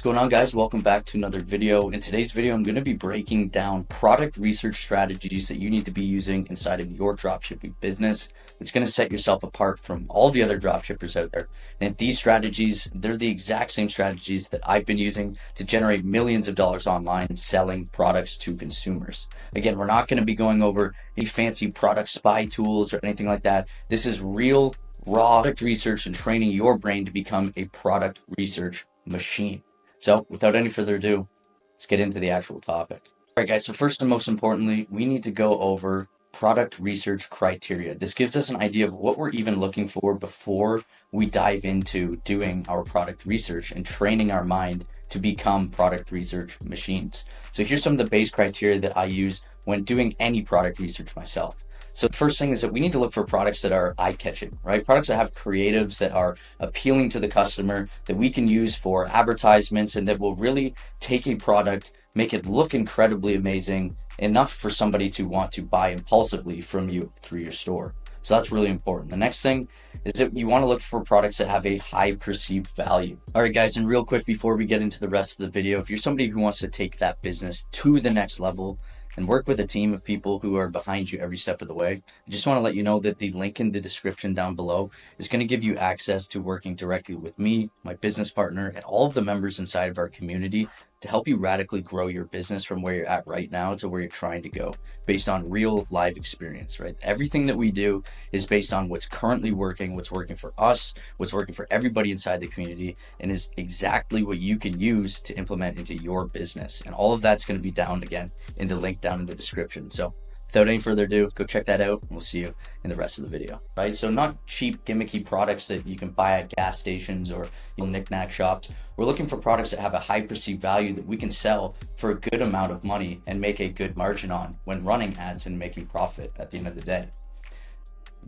What's going on, guys? Welcome back to another video. In today's video, I'm going to be breaking down product research strategies that you need to be using inside of your dropshipping business. It's going to set yourself apart from all the other dropshippers out there. And these strategies, they're the exact same strategies that I've been using to generate millions of dollars online selling products to consumers. Again, we're not going to be going over any fancy product spy tools or anything like that. This is real, raw product research and training your brain to become a product research machine. So without any further ado, let's get into the actual topic. All right, guys, so first and most importantly, we need to go over product research criteria. This gives us an idea of what we're even looking for before we dive into doing our product research and training our mind to become product research machines. So here's some of the base criteria that I use when doing any product research myself. So the first thing is that we need to look for products that are eye-catching, right? Products that have creatives that are appealing to the customer, that we can use for advertisements, and that will really take a product, make it look incredibly amazing, enough for somebody to want to buy impulsively from you through your store. So that's really important. The next thing is that you want to look for products that have a high perceived value. All right, guys, and real quick before we get into the rest of the video, if you're somebody who wants to take that business to the next level and work with a team of people who are behind you every step of the way, I just want to let you know that the link in the description down below is going to give you access to working directly with me, my business partner, and all of the members inside of our community to help you radically grow your business from where you're at right now to where you're trying to go based on real live experience, right? Everything that we do is based on what's currently working, what's working for us, what's working for everybody inside the community, and is exactly what you can use to implement into your business. And all of that's going to be down again in the link down in the description. So without any further ado, go check that out and we'll see you in the rest of the video, right? So not cheap gimmicky products that you can buy at gas stations or knick-knack shops. We're looking for products that have a high perceived value that we can sell for a good amount of money and make a good margin on when running ads and making profit at the end of the day.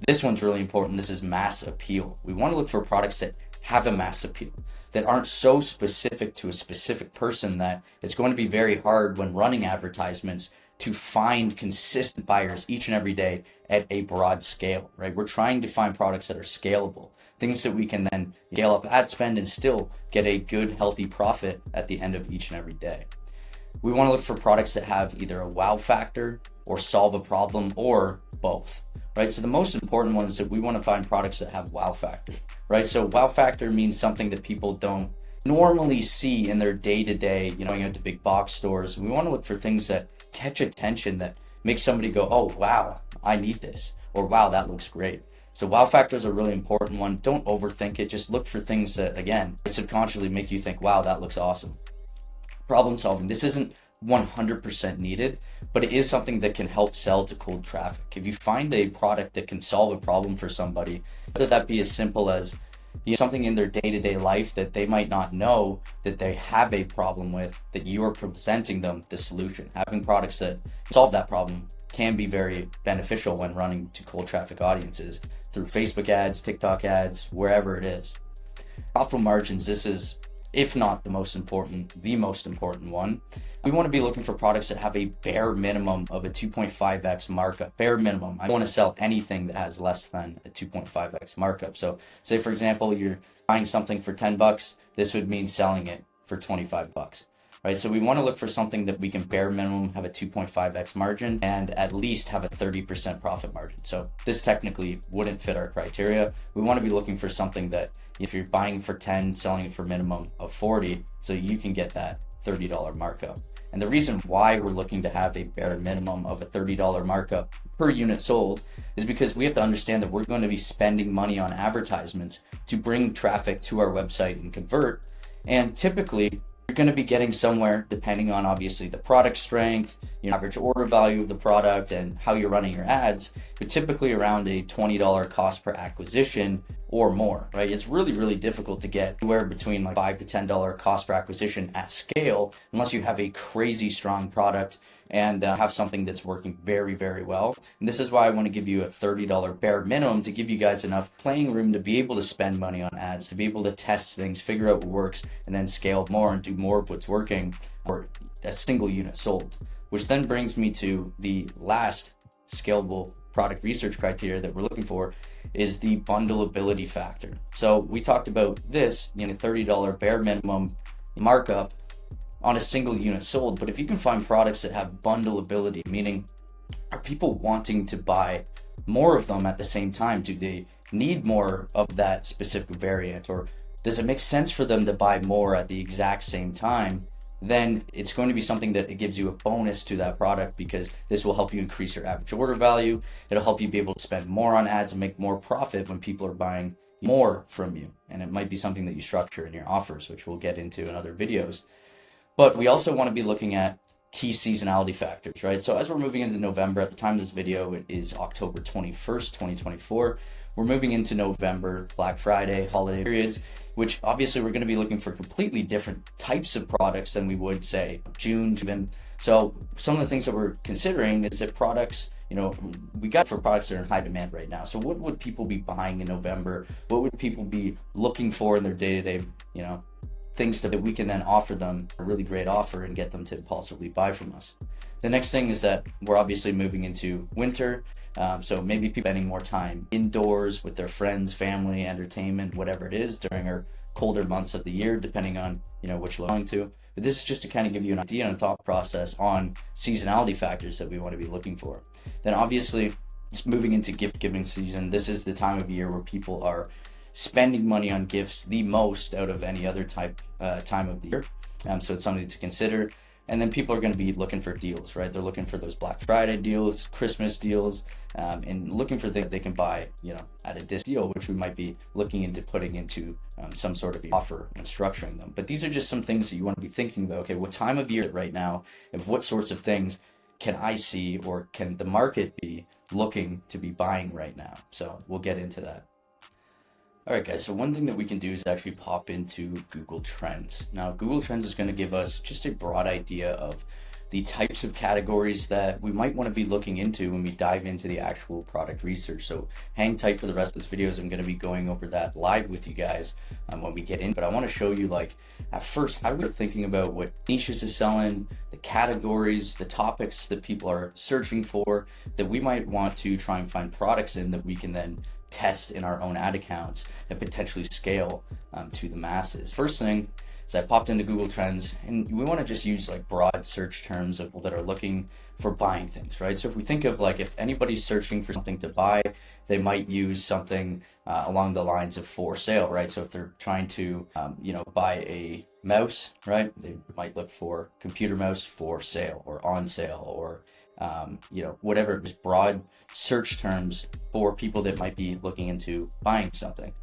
This one's really important. This is mass appeal. We want to look for products that have a mass appeal, that aren't so specific to a specific person that it's going to be very hard when running advertisements to find consistent buyers each and every day at a broad scale, right? We're trying to find products that are scalable, things that we can then scale up ad spend and still get a good, healthy profit at the end of each and every day. We want to look for products that have either a wow factor or solve a problem or both, right? So the most important one is that we want to find products that have wow factor, right? So wow factor means something that people don't normally see in their day-to-day, going out to big box stores. We want to look for things that catch attention, that make somebody go, oh, wow, I need this, or wow, that looks great. So wow factor is a really important one. Don't overthink it. Just look for things that, again, subconsciously make you think, wow, that looks awesome. Problem solving. This isn't 100% needed, but it is something that can help sell to cold traffic. If you find a product that can solve a problem for somebody, whether that be as simple as something in their day-to-day life that they might not know that they have a problem with, that you are presenting them the solution. Having products that solve that problem can be very beneficial when running to cold traffic audiences through Facebook ads, TikTok ads, wherever it is. Profitable margins, this is, if not the most important one. We want to be looking for products that have a bare minimum of a 2.5x markup. Bare minimum. I don't want to sell anything that has less than a 2.5x markup. So say, for example, you're buying something for $10. This would mean selling it for $25, right? So we want to look for something that we can bare minimum have a 2.5x margin and at least have a 30% profit margin. So this technically wouldn't fit our criteria. We want to be looking for something that if you're buying for 10, selling it for minimum of 40, so you can get that $30 markup. And the reason why we're looking to have a bare minimum of a $30 markup per unit sold is because we have to understand that we're going to be spending money on advertisements to bring traffic to our website and convert. And typically, you're going to be getting somewhere, depending on obviously the product strength, average order value of the product, and how you're running your ads, but typically around a $20 cost per acquisition or more, right? It's really, really difficult to get anywhere between like $5 to $10 cost per acquisition at scale unless you have a crazy strong product and have something that's working very, very well. And this is why I want to give you a $30 bare minimum to give you guys enough playing room to be able to spend money on ads, to be able to test things, figure out what works, and then scale more and do more of what's working or a single unit sold. Which then brings me to the last scalable product research criteria that we're looking for is the bundleability factor. So we talked about this, $30 bare minimum markup on a single unit sold. But if you can find products that have bundleability, meaning are people wanting to buy more of them at the same time? Do they need more of that specific variant, or does it make sense for them to buy more at the exact same time? Then it's going to be something that it gives you a bonus to that product, because this will help you increase your average order value. It'll help you be able to spend more on ads and make more profit when people are buying more from you. And it might be something that you structure in your offers, which we'll get into in other videos. But we also want to be looking at key seasonality factors, right? So as we're moving into November, at the time of this video, it is October 21st, 2024. We're moving into November, Black Friday, holiday periods, which obviously we're going to be looking for completely different types of products than we would say June, even. So some of the things that we're considering is that products, we got for products that are in high demand right now. So what would people be buying in November? What would people be looking for in their day-to-day, things that we can then offer them a really great offer and get them to impulsively buy from us. The next thing is that we're obviously moving into winter. So maybe people spending more time indoors with their friends, family, entertainment, whatever it is during our colder months of the year, depending on, which you're going to. But this is just to kind of give you an idea and thought process on seasonality factors that we want to be looking for. Then obviously it's moving into gift giving season. This is the time of year where people are spending money on gifts the most out of any other time of the year. So it's something to consider. And then people are going to be looking for deals, right? They're looking for those Black Friday deals, Christmas deals, and looking for things they can buy, at a discount deal, which we might be looking into putting into some sort of offer and structuring them. But these are just some things that you want to be thinking about. Okay, what time of year right now, and what sorts of things can I see, or can the market be looking to be buying right now? So we'll get into that. All right, guys, so one thing that we can do is actually pop into Google Trends. Now, Google Trends is going to give us just a broad idea of the types of categories that we might want to be looking into when we dive into the actual product research. So hang tight for the rest of this video, as I'm going to be going over that live with you guys when we get in. But I want to show you, at first, how we're thinking about what niches is selling, the categories, the topics that people are searching for, that we might want to try and find products in that we can then test in our own ad accounts and potentially scale to the masses. First thing is I popped into Google Trends, and we want to just use broad search terms of people that are looking for buying things, right? So if we think of if anybody's searching for something to buy, they might use something along the lines of for sale, right? So if they're trying to buy a mouse, right, they might look for computer mouse for sale or on sale, or whatever, just broad search terms for people that might be looking into buying something,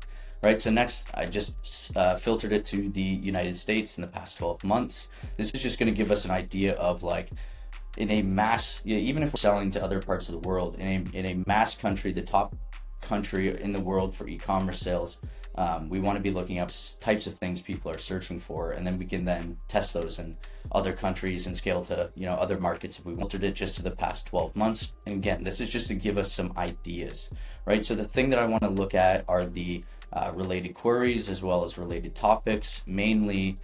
right? So next, I just filtered it to the United States in the past 12 months. This is just going to give us an idea of in a mass, even if we're selling to other parts of the world, in a mass country, the top country in the world for e-commerce sales, we want to be looking at types of things people are searching for, and then we can then test those in other countries and scale to other markets if we filtered it just to the past 12 months. And again, this is just to give us some ideas, right? So the thing that I want to look at are the related queries as well as related topics, mainly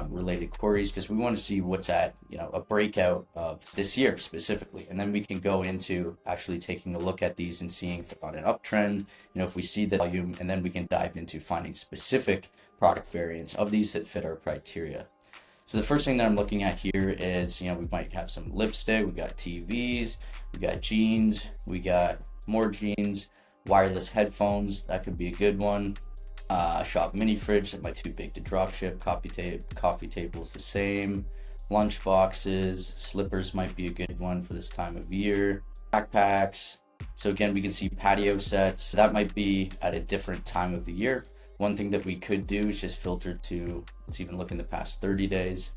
related queries, because we want to see what's at a breakout of this year specifically, and then we can go into actually taking a look at these and seeing if they're on an uptrend, if we see the volume, and then we can dive into finding specific product variants of these that fit our criteria. So the first thing that I'm looking at here is, we might have some lipstick, we got TVs, we got jeans, we got more jeans, wireless headphones, that could be a good one. Shop mini fridge, that might be too big to drop ship. Coffee tables, the same. Lunch boxes, slippers might be a good one for this time of year. Backpacks. So again, we can see patio sets. That might be at a different time of the year. One thing that we could do is just filter to, let's even look in the past 30 days.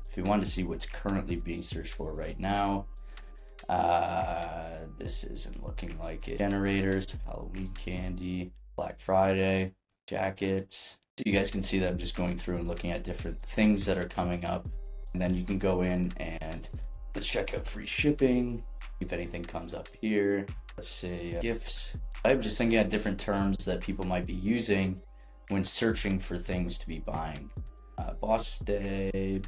If we want to see what's currently being searched for right now. This isn't looking like it. Generators, Halloween candy, Black Friday, jackets. So you guys can see that I'm just going through and looking at different things that are coming up. And then you can go in and let's check out free shipping. If anything comes up here, let's say gifts. I'm just thinking of different terms that people might be using when searching for things to be buying. Boss Day,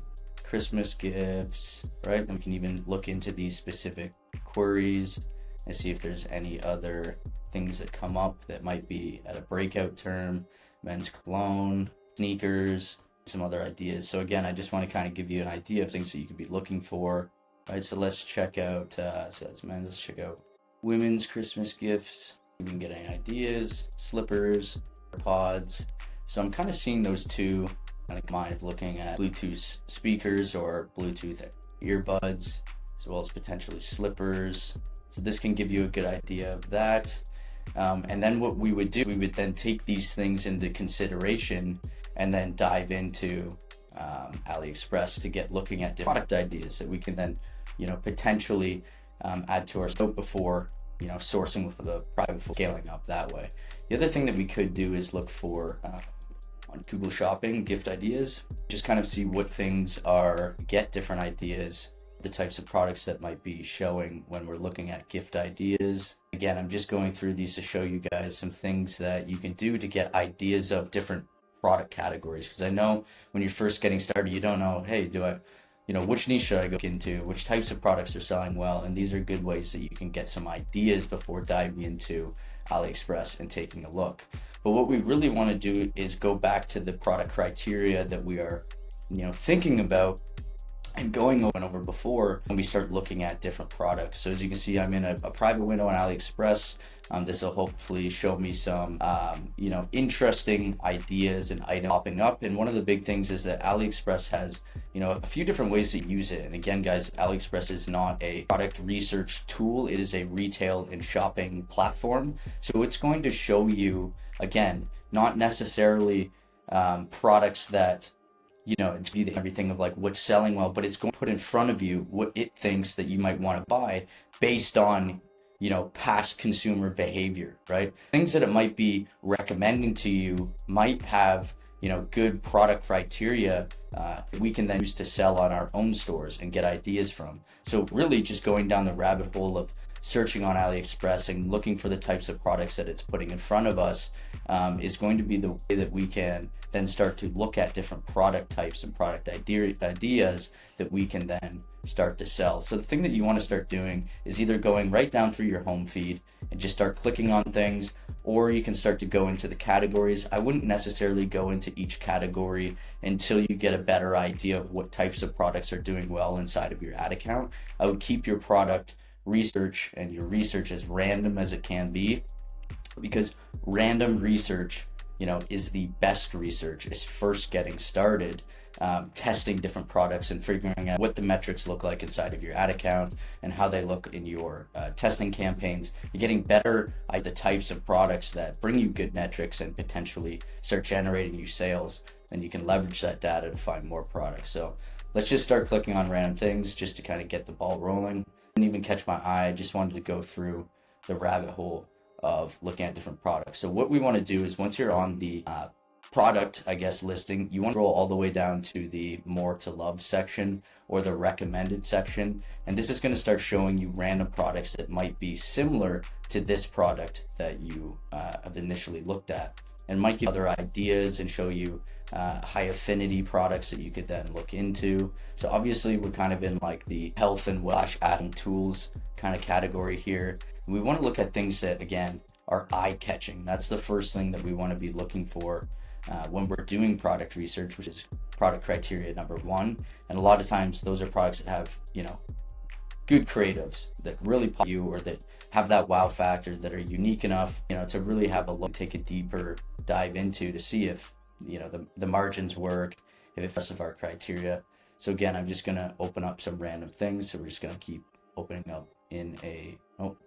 Christmas gifts, right? And we can even look into these specific queries and see if there's any other things that come up that might be at a breakout term. Men's cologne, sneakers, some other ideas. So again, I just want to kind of give you an idea of things that you could be looking for, right? So let's check out, so that's men's, let's check out women's Christmas gifts. You can get any ideas, slippers, pods. So I'm kind of seeing those two kind of combined, looking at Bluetooth speakers or Bluetooth earbuds, as well as potentially slippers. So this can give you a good idea of that. And then what we would do, we would then take these things into consideration and then dive into AliExpress to get looking at different product ideas that we can then, potentially add to our scope before, sourcing with the private scaling up that way. The other thing that we could do is look for on Google Shopping gift ideas, just kind of see what things are, get different ideas, the types of products that might be showing when we're looking at gift ideas. Again, I'm just going through these to show you guys some things that you can do to get ideas of different product categories, because I know when you're first getting started, you don't know, hey, which niche should I go into, which types of products are selling well, and these are good ways that you can get some ideas before diving into AliExpress and taking a look. But what we really want to do is go back to the product criteria that we are, thinking about and going over before when we start looking at different products. So as you can see, I'm in a private window on AliExpress. This will hopefully show me some, interesting ideas and items popping up. And one of the big things is that AliExpress has, a few different ways to use it. And again, guys, AliExpress is not a product research tool. It is a retail and shopping platform. So it's going to show you, again, not necessarily products that, it's be everything of like what's selling well, but it's going to put in front of you what it thinks that you might want to buy based on, past consumer behavior, right? Things that it might be recommending to you might have, good product criteria we can then use to sell on our own stores and get ideas from. So really just going down the rabbit hole of searching on AliExpress and looking for the types of products that it's putting in front of us is going to be the way that we can then start to look at different product types and product ideas that we can then start to sell. So the thing that you want to start doing is either going right down through your home feed and just start clicking on things, or you can start to go into the categories. I wouldn't necessarily go into each category until you get a better idea of what types of products are doing well inside of your ad account. I would keep your product research and your research as random as it can be, because random research is the best research. Is first getting started, testing different products and figuring out what the metrics look like inside of your ad account and how they look in your testing campaigns. You're getting better at the types of products that bring you good metrics and potentially start generating you sales, and you can leverage that data to find more products. So let's just start clicking on random things just to kind of get the ball rolling. Didn't even catch my eye. I just wanted to go through the rabbit hole of looking at different products. So what we want to do is once you're on the product, listing, you want to roll all the way down to the more to love section or the recommended section. And this is going to start showing you random products that might be similar to this product that you have initially looked at, and might give other ideas and show you high affinity products that you could then look into. So obviously we're kind of in like the health and adding tools kind of category here. We want to look at things that, again, are eye-catching. That's the first thing that we want to be looking for when we're doing product research, which is product criteria number one. And a lot of times those are products that have, good creatives that really pop you, or that have that wow factor, that are unique enough, to really have a look, take a deeper dive into to see if, the margins work, if it's of our criteria. So again, I'm just going to open up some random things. So we're just going to keep opening up in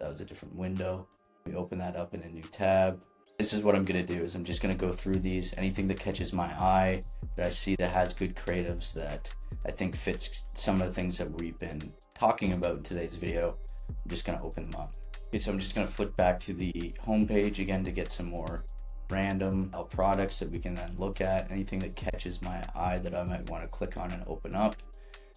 that was a different window. We open that up in a new tab. This is what I'm going to do is I'm just going to go through these. Anything that catches my eye, that I see that has good creatives, that I think fits some of the things that we've been talking about in today's video, I'm just going to open them up. Okay, so I'm just going to flip back to the home page again to get some more random products that we can then look at. Anything that catches my eye that I might want to click on and open up,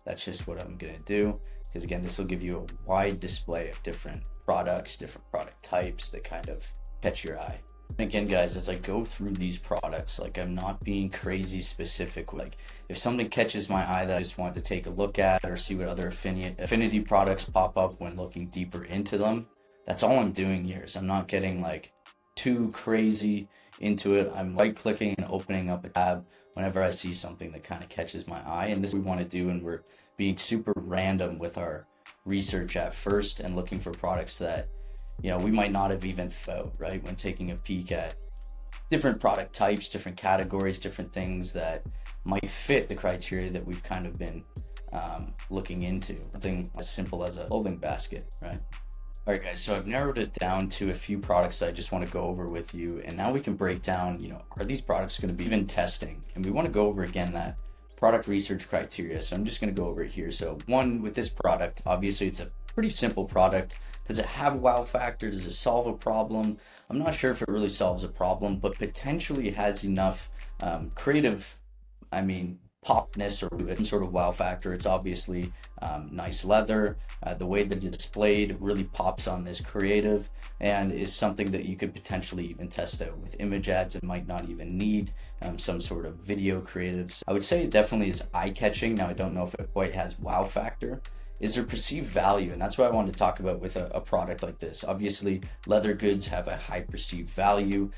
that's just what I'm going to do. Because again, this will give you a wide display of different products, different product types that kind of catch your eye. And again, guys, as I go through these products, like, I'm not being crazy specific. Like, if something catches my eye that I just want to take a look at or see what other affinity products pop up when looking deeper into them, that's all I'm doing here. So I'm not getting like too crazy into it. I'm right clicking and opening up a tab whenever I see something that kind of catches my eye. And this is what we want to do, and we're being super random with our research at first and looking for products that, you know, we might not have even thought, right? When taking a peek at different product types, different categories, different things that might fit the criteria that we've kind of been looking into. Something as simple as a clothing basket, right? All right, guys, so I've narrowed it down to a few products I just want to go over with you. And now we can break down, you know, are these products going to be even testing? And we want to go over again that product research criteria. So I'm just going to go over it here. So one, with this product, obviously it's a pretty simple product. Does it have a wow factor? Does it solve a problem? I'm not sure if it really solves a problem, but potentially has enough creative, popness or some sort of wow factor. It's obviously nice leather. The way that it's displayed really pops on this creative, and is something that you could potentially even test out with image ads. It might not even need some sort of video creatives. I would say it definitely is eye-catching. Now, I don't know if it quite has wow factor. Is there perceived value? And that's what I wanted to talk about with a product like this. Obviously, leather goods have a high perceived value.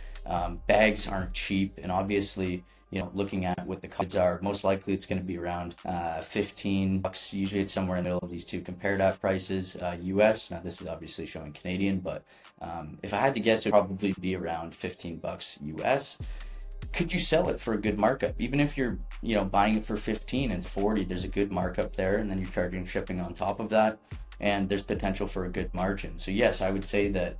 Bags aren't cheap, and obviously, you know, looking at what the costs are, most likely it's going to be around $15. Usually it's somewhere in the middle of these two. Compare that prices, US. Now this is obviously showing Canadian, but if I had to guess, it'd probably be around $15 US. Could you sell it for a good markup? Even if you're, you know, buying it for 15 and it's 40, there's a good markup there, and then you're charging shipping on top of that, and there's potential for a good margin. So yes, I would say that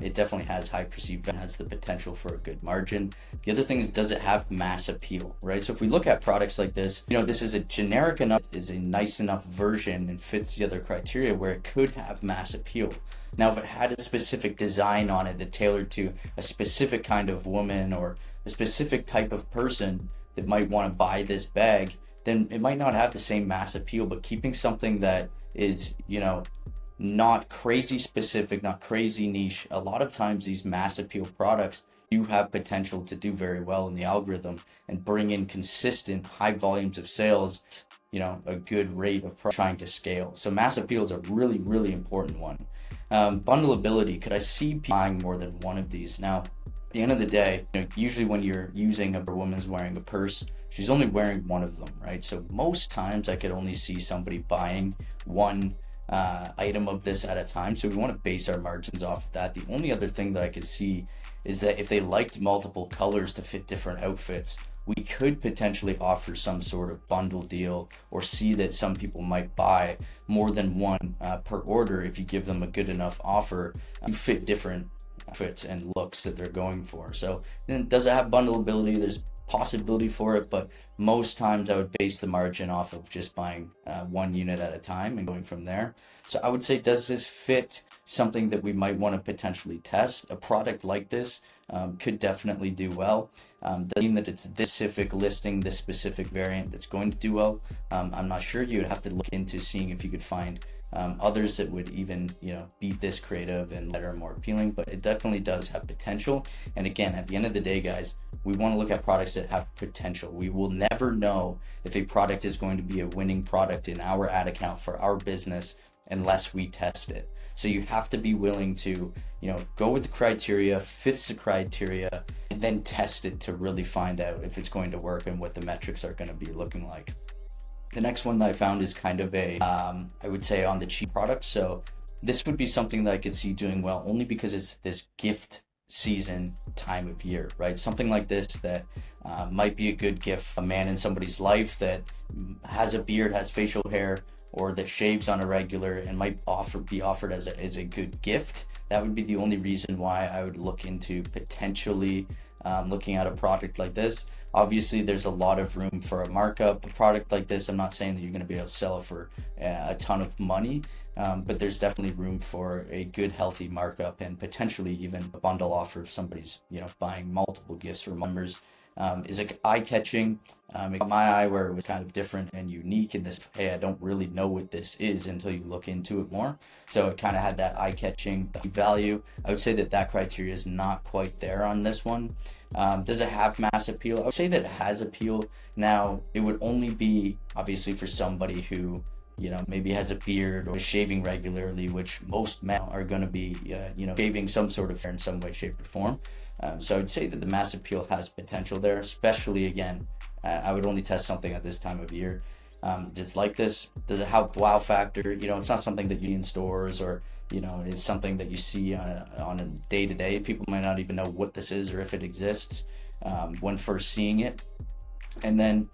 it definitely has high perceived value, has the potential for a good margin. The other thing is, does it have mass appeal, right? So if we look at products like this, you know, this is a generic enough, is a nice enough version and fits the other criteria where it could have mass appeal. Now, if it had a specific design on it that tailored to a specific kind of woman or a specific type of person that might want to buy this bag, then it might not have the same mass appeal. But keeping something that is, you know, not crazy specific, not crazy niche, a lot of times these mass appeal products do have potential to do very well in the algorithm and bring in consistent high volumes of sales, you know, a good rate of trying to scale. So mass appeal is a really, really important one. Bundleability, could I see people buying more than one of these? Now, at the end of the day, you know, usually when you're using a woman's wearing a purse, she's only wearing one of them, right? So most times I could only see somebody buying one item of this at a time. So we want to base our margins off of that. The only other thing that I could see is that if they liked multiple colors to fit different outfits, we could potentially offer some sort of bundle deal, or see that some people might buy more than one per order if you give them a good enough offer to fit different outfits and looks that they're going for. So then, does it have bundleability? There's possibility for it, but most times I would base the margin off of just buying one unit at a time and going from there. So I would say, does this fit something that we might want to potentially test? A product like this could definitely do well. Doesn't mean that it's this specific listing, this specific variant that's going to do well. I'm not sure. You would have to look into seeing if you could find others that would even, you know, beat this creative and that are more appealing, but it definitely does have potential. And again, at the end of the day, guys, we want to look at products that have potential. We will never know if a product is going to be a winning product in our ad account for our business unless we test it. So you have to be willing to, you know, go with the criteria, fits the criteria, and then test it to really find out if it's going to work and what the metrics are going to be looking like. The next one that I found is kind of a, I would say, on the cheap product. So this would be something that I could see doing well, only because it's this gift season time of year, right? Something like this that might be a good gift, a man in somebody's life that has a beard, has facial hair, or that shaves on a regular, and might be offered as a good gift. That would be the only reason why I would look into potentially looking at a product like this. Obviously, there's a lot of room for a markup. A product like this, I'm not saying that you're going to be able to sell it for a ton of money, but there's definitely room for a good, healthy markup, and potentially even a bundle offer if somebody's, you know, buying multiple gifts for members. Is it eye-catching? It caught my eye where it was kind of different and unique in this, hey, I don't really know what this is until you look into it more. So it kind of had that eye-catching value. I would say that that criteria is not quite there on this one. Does it have mass appeal? I would say that it has appeal. Now, it would only be obviously for somebody who, you know, maybe has a beard or is shaving regularly, which most men are going to be, you know, shaving some sort of hair in some way, shape, or form. So I would say that the mass appeal has potential there, especially, again, I would only test something at this time of year. It's like this. Does it have wow factor? It's not something that you see in stores, or it's something that you see on a day to day. People might not even know what this is or if it exists when first seeing it. And then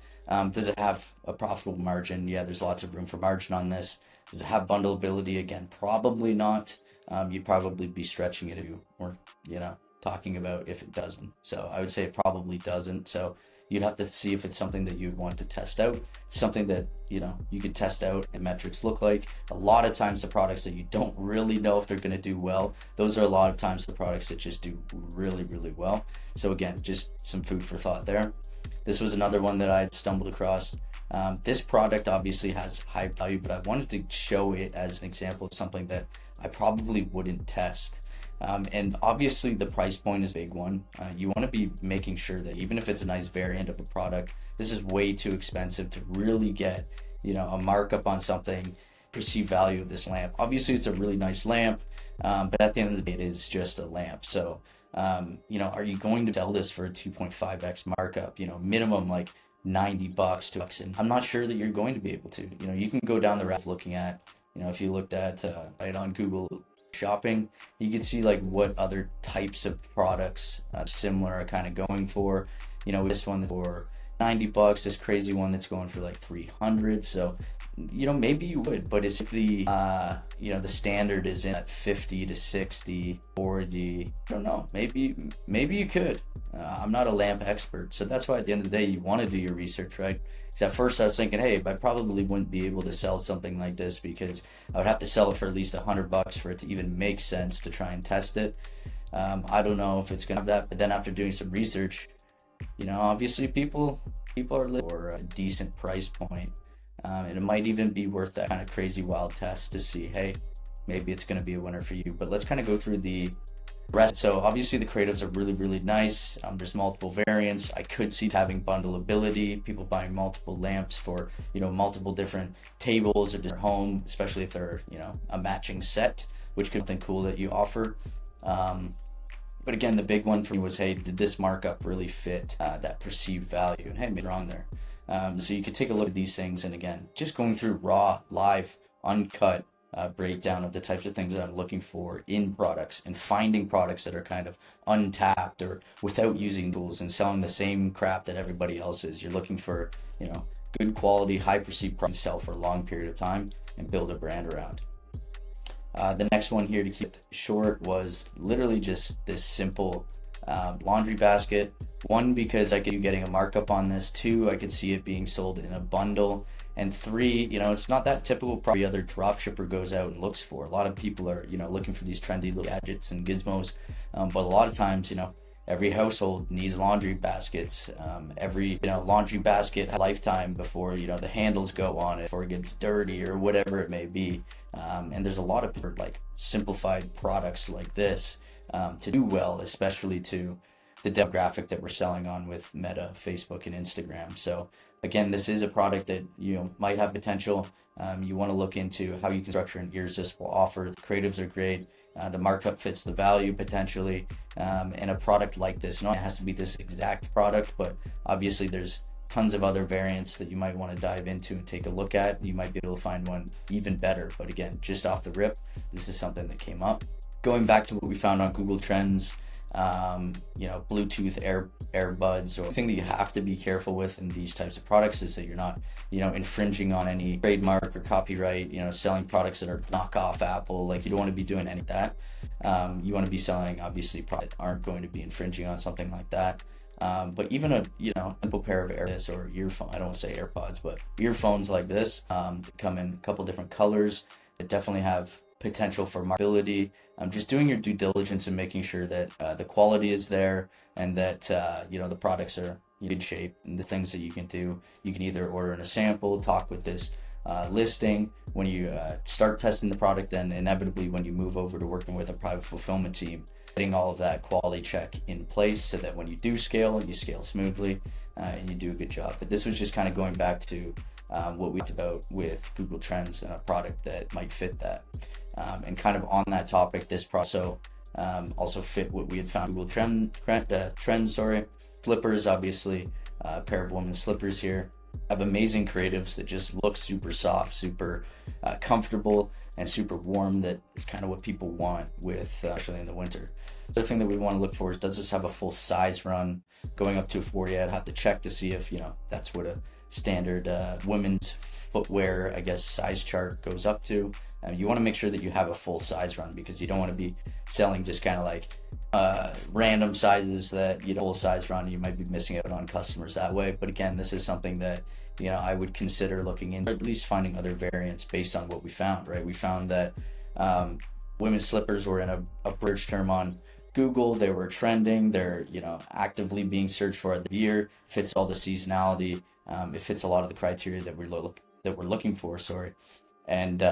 does it have a profitable margin? Yeah, there's lots of room for margin on this. Does it have bundleability? Again, probably not. You'd probably be stretching it if you were, talking about if it doesn't. So I would say it probably doesn't. So you'd have to see if it's something that you'd want to test out, something that, you could test out and metrics look like. A lot of times the products that you don't really know if they're going to do well, those are a lot of times the products that just do really, really well. So again, just some food for thought there. This was another one that I had stumbled across. This product obviously has high value, but I wanted to show it as an example of something that I probably wouldn't test. And obviously the price point is a big one. You want to be making sure that even if it's a nice variant of a product, this is way too expensive to really get, a markup on something, perceived value of this lamp. Obviously it's a really nice lamp, but at the end of the day, it is just a lamp. So, are you going to sell this for a 2.5x markup, minimum like $90 to X? And I'm not sure that you're going to be able to. You can go down the route of looking at, if you looked at right on Google shopping, you can see like what other types of products similar are kind of going for. This one for $90, this crazy one that's going for like 300. So maybe you would, but it's the the standard is in at 50 to 60, 40. I don't know, maybe you could. I'm not a lamp expert, so that's why at the end of the day you want to do your research, right? Because at first I was thinking, hey, I probably wouldn't be able to sell something like this because I would have to sell it for at least $100 for it to even make sense to try and test it. I don't know if it's gonna have that, but then after doing some research, obviously people are looking for a decent price point. And it might even be worth that kind of crazy wild test to see, hey, maybe it's going to be a winner for you. But let's kind of go through the rest. So obviously the creatives are really, really nice. There's multiple variants. I could see having bundleability, people buying multiple lamps for, multiple different tables or different home, especially if they're, a matching set, which could be something cool that you offer. But again, the big one for me was, hey, did this markup really fit that perceived value? And hey, maybe wrong there. So you could take a look at these things, and again, just going through raw, live, uncut breakdown of the types of things that I'm looking for in products, and finding products that are kind of untapped or without using tools and selling the same crap that everybody else is. You're looking for, good quality, high perceived product to sell for a long period of time and build a brand around. The next one here to keep it short was literally just this simple laundry basket. One, because I could be getting a markup on this. Two, I could see it being sold in a bundle. And three, it's not that typical probably other dropshipper goes out and looks for. A lot of people are, looking for these trendy little gadgets and gizmos. But a lot of times, every household needs laundry baskets. Every, laundry basket has a lifetime before, the handles go on it, before it gets dirty or whatever it may be. And there's a lot of like simplified products like this to do well, especially to the demographic that we're selling on with Meta, Facebook, and Instagram. So again, this is a product that might have potential. You want to look into how you can structure an irresistible offer. The creatives are great. The markup fits the value potentially. And a product like this, it has to be this exact product, but obviously there's tons of other variants that you might want to dive into and take a look at. You might be able to find one even better. But again, just off the rip, this is something that came up. Going back to what we found on Google Trends, Bluetooth earbuds, or the thing that you have to be careful with in these types of products is that you're not, infringing on any trademark or copyright, selling products that are knockoff Apple. Like, you don't want to be doing any of that. You want to be selling, obviously, products that aren't going to be infringing on something like that. But even a, simple pair of AirPods or earphones, I don't want to say AirPods, but earphones like this, come in a couple different colors that definitely have potential for marketability. Just doing your due diligence and making sure that the quality is there, and that the products are in good shape. And the things that you can do, you can either order in a sample, talk with this listing. When you start testing the product, then inevitably when you move over to working with a private fulfillment team, getting all of that quality check in place so that when you do scale, you scale smoothly and you do a good job. But this was just kind of going back to what we talked about with Google Trends and a product that might fit that. And kind of on that topic, this also fit what we had found Google Trends. Slippers, obviously, pair of women's slippers here. I have amazing creatives that just look super soft, super comfortable, and super warm. That is kind of what people want with, especially in the winter. The other thing that we want to look for is, does this have a full size run? Going up to a 40, I'd have to check to see if, that's what a standard women's footwear, I guess, size chart goes up to. You want to make sure that you have a full size run, because you don't want to be selling just kind of like random sizes that full size run. You might be missing out on customers that way. But again, this is something that I would consider looking into, or at least finding other variants based on what we found. Right, we found that women's slippers were in a bridge term on Google. They were trending. They're actively being searched for the year. Fits all the seasonality. It fits a lot of the criteria that we're looking for. Sorry. And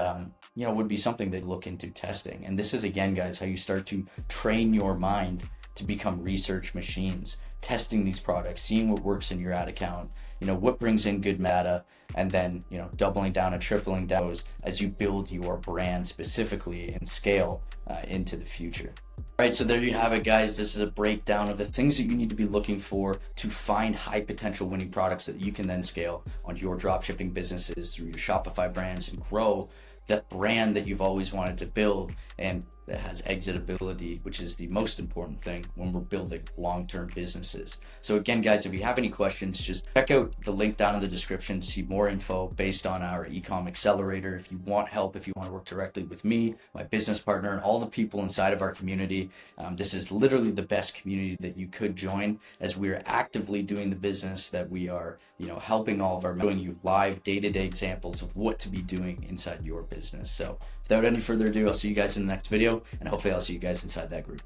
would be something they look into testing. And this is, again, guys, how you start to train your mind to become research machines, testing these products, seeing what works in your ad account, what brings in good data, and then doubling down and tripling down as you build your brand specifically and scale into the future. All right, so there you have it, guys. This is a breakdown of the things that you need to be looking for to find high potential winning products that you can then scale on your dropshipping businesses through your Shopify brands and grow that brand that you've always wanted to build, and that has exitability, which is the most important thing when we're building long-term businesses. So again, guys, if you have any questions, just check out the link down in the description to see more info based on our ecom accelerator. If you want help, if you want to work directly with me, my business partner, and all the people inside of our community, this is literally the best community that you could join, as we are actively doing the business that we are, helping all of our, showing you live day-to-day examples of what to be doing inside your business. So without any further ado, I'll see you guys in the next video, and hopefully I'll see you guys inside that group.